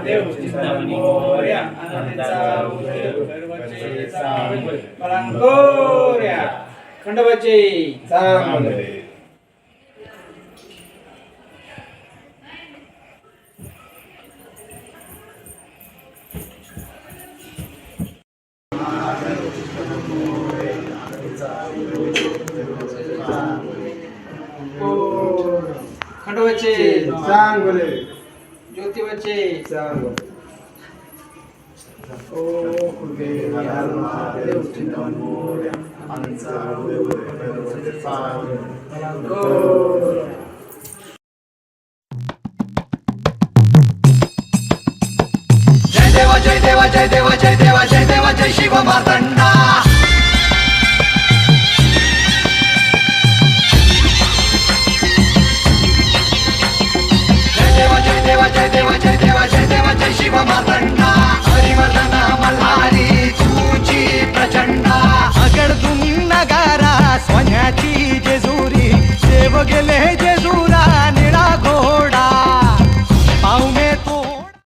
महादेव चिंतामणी मोरया आनंदीचा उदय गर्वाचे चांगले पलंगोऱ्या खंडोबाचे चांगले खंडोबाचे चांगले ज्योतिबाचे चांगले ओ कुलदेव महादेव चिंतामणी मोरया आनंदीचा उदय गर्वाचे चांगले पलंगोऱ्या जय देवा जय देवा जय देवा जय देवा जय देवा जय शिव मार्तंडा जय देवा जय देवा जय देवा जय देवा जय देवा जय शिव मार्तंडा